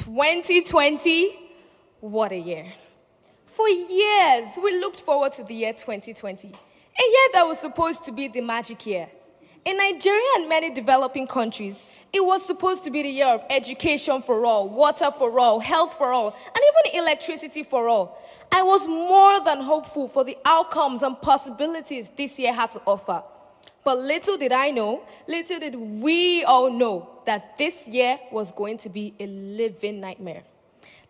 2020, what a year. For years, we looked forward to the year 2020, a year that was supposed to be the magic year. In Nigeria and many developing countries, it was supposed to be the year of education for all, water for all, health for all, and even electricity for all. I was more than hopeful for the outcomes and possibilities this year had to offer. But little did I know, little did we all know, that this year was going to be a living nightmare.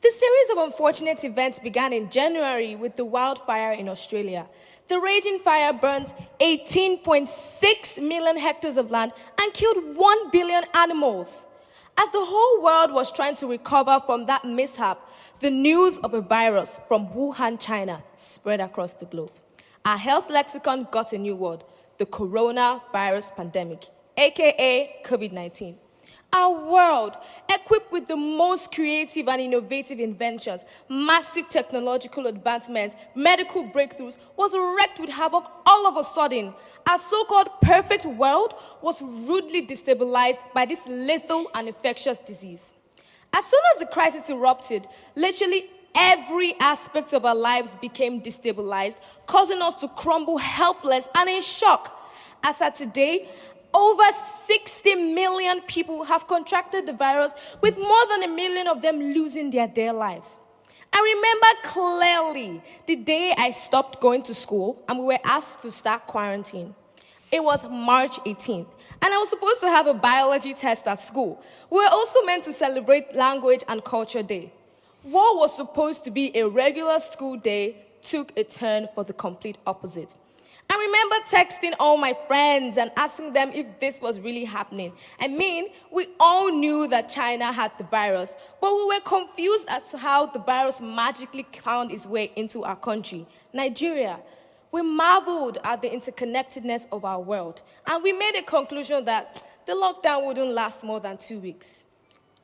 The series of unfortunate events began in January with the wildfire in Australia. The raging fire burned 18.6 million hectares of land and killed 1 billion animals. As the whole world was trying to recover from that mishap, the news of a virus from Wuhan, China spread across the globe. Our health lexicon got a new word: the coronavirus pandemic, aka COVID-19. Our world, equipped with the most creative and innovative inventions, massive technological advancements, medical breakthroughs, was wrecked with havoc all of a sudden. Our so-called perfect world was rudely destabilized by this lethal and infectious disease. As soon as the crisis erupted, literally every aspect of our lives became destabilized, causing us to crumble helpless and in shock. As at today, over 60 million people have contracted the virus, with more than 1 million of them losing their dear lives. I remember clearly the day I stopped going to school and we were asked to start quarantine. It was March 18th, and I was supposed to have a biology test at school. We were also meant to celebrate Language and Culture Day. What was supposed to be a regular school day took a turn for the complete opposite. I remember texting all my friends and asking them if this was really happening. I mean, we all knew that China had the virus, but we were confused as to how the virus magically found its way into our country, Nigeria. We marveled at the interconnectedness of our world, and we made a conclusion that the lockdown wouldn't last more than 2 weeks.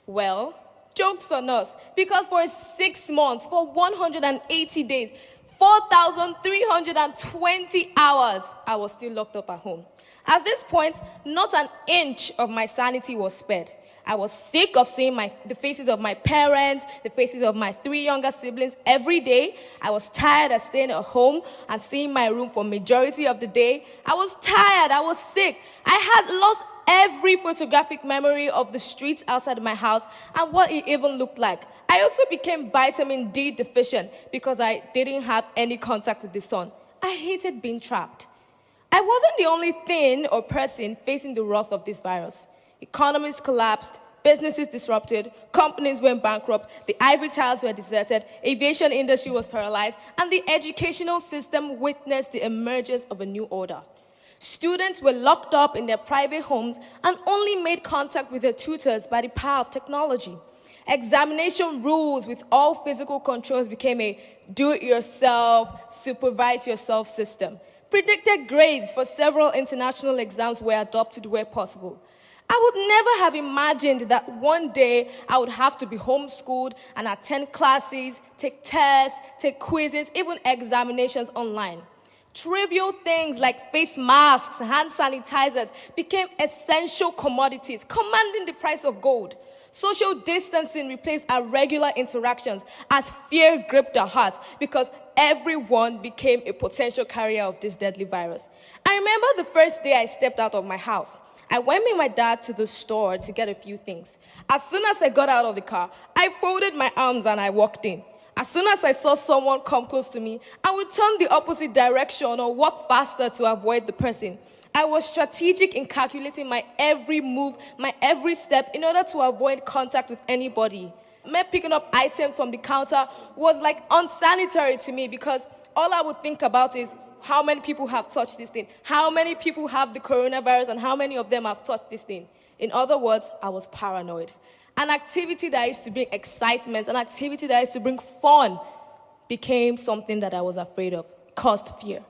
Well, joke's on us, because for 6 months, for 180 days, 4,320 hours, I was still locked up at home. At this point, not an inch of my sanity was spared. I was sick of seeing the faces of my parents, the faces of my 3 younger siblings every day. I was tired of staying at home and seeing my room for majority of the day. I was tired, I was sick. I had lost every photographic memory of the streets outside my house and what it even looked like. I also became vitamin D deficient because I didn't have any contact with the sun. I hated being trapped. I wasn't the only thing or person facing the wrath of this virus. Economies collapsed, businesses disrupted, companies went bankrupt, the ivory towers were deserted, aviation industry was paralyzed, and the educational system witnessed the emergence of a new order. Students were locked up in their private homes and only made contact with their tutors by the power of technology. Examination rules with all physical controls became a do-it-yourself, supervise-yourself system. Predicted grades for several international exams were adopted where possible. I would never have imagined that one day I would have to be homeschooled and attend classes, take tests, take quizzes, even examinations online. Trivial things like face masks, hand sanitizers became essential commodities, commanding the price of gold. Social distancing replaced our regular interactions as fear gripped our hearts because everyone became a potential carrier of this deadly virus. I remember the first day I stepped out of my house. I went with my dad to the store to get a few things. As soon as I got out of the car, I folded my arms and I walked in. As soon as I saw someone come close to me, I would turn the opposite direction or walk faster to avoid the person. I was strategic in calculating my every move, my every step in order to avoid contact with anybody. Me picking up items from the counter was like unsanitary to me because all I would think about is how many people have touched this thing, how many people have the coronavirus, and how many of them have touched this thing. In other words, I was paranoid. An activity that used to bring excitement, an activity that used to bring fun, became something that I was afraid of, caused fear.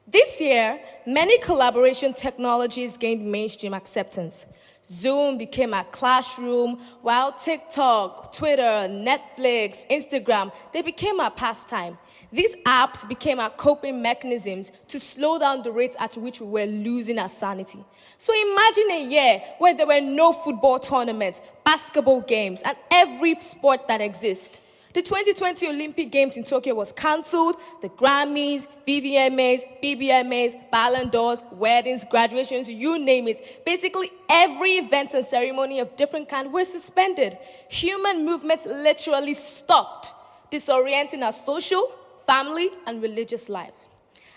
This year, many collaboration technologies gained mainstream acceptance. Zoom became our classroom, while TikTok, Twitter, Netflix, Instagram, they became our pastime. These apps became our coping mechanisms to slow down the rate at which we were losing our sanity. So imagine a year where there were no football tournaments, basketball games, and every sport that exists. The 2020 Olympic Games in Tokyo was cancelled. The Grammys, VVMAs, BBMAs, Ballon d'Ors, weddings, graduations, you name it. Basically, every event and ceremony of different kind were suspended. Human movement literally stopped, disorienting our social, family, and religious life.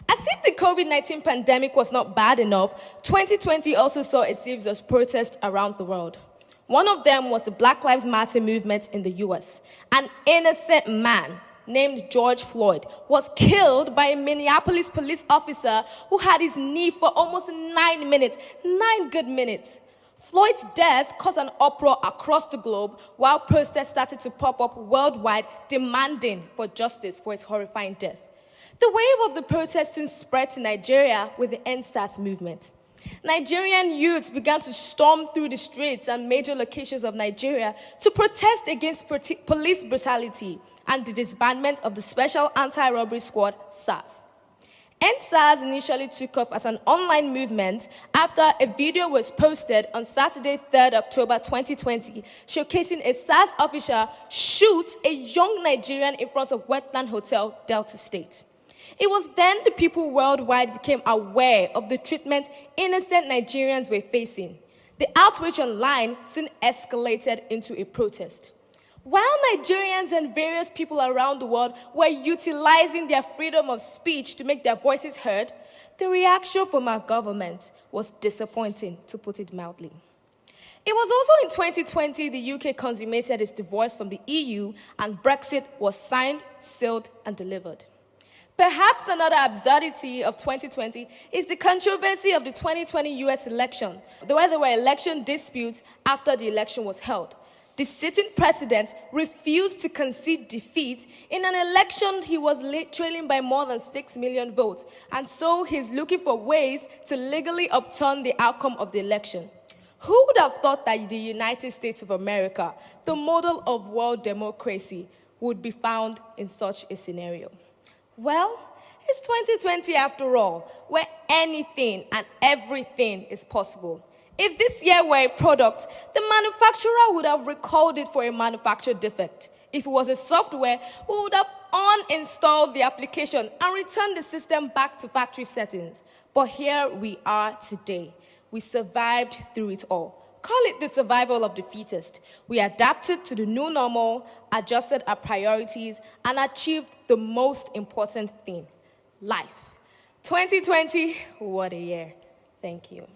As if the COVID-19 pandemic was not bad enough, 2020 also saw a series of protests around the world. One of them was the Black Lives Matter movement in the US. An innocent man named George Floyd was killed by a Minneapolis police officer who had his knee for almost 9 minutes, 9 good minutes. Floyd's death caused an uproar across the globe while protests started to pop up worldwide demanding for justice for his horrifying death. The wave of the protesting spread to Nigeria with the EndSARS movement. Nigerian youths began to storm through the streets and major locations of Nigeria to protest against police brutality and the disbandment of the Special Anti-Robbery Squad, SARS. EndSARS initially took off as an online movement after a video was posted on Saturday, 3rd October 2020, showcasing a SARS officer shoot a young Nigerian in front of Wetland Hotel, Delta State. It was then the people worldwide became aware of the treatment innocent Nigerians were facing. The outrage online soon escalated into a protest. While Nigerians and various people around the world were utilizing their freedom of speech to make their voices heard, the reaction from our government was disappointing, to put it mildly. It was also in 2020 the UK consummated its divorce from the EU and Brexit was signed, sealed, and delivered. Perhaps another absurdity of 2020 is the controversy of the 2020 US election, where there were election disputes after the election was held. The sitting president refused to concede defeat in an election he was trailing by more than 6 million votes, and so he's looking for ways to legally upturn the outcome of the election. Who would have thought that the United States of America, the model of world democracy, would be found in such a scenario? Well, it's 2020 after all, where anything and everything is possible. If this year were a product, the manufacturer would have recalled it for a manufacturer defect. If it was a software, we would have uninstalled the application and returned the system back to factory settings. But here we are today. We survived through it all. Call it the survival of the fittest. We adapted to the new normal, adjusted our priorities, and achieved the most important thing, life. 2020, what a year. Thank you.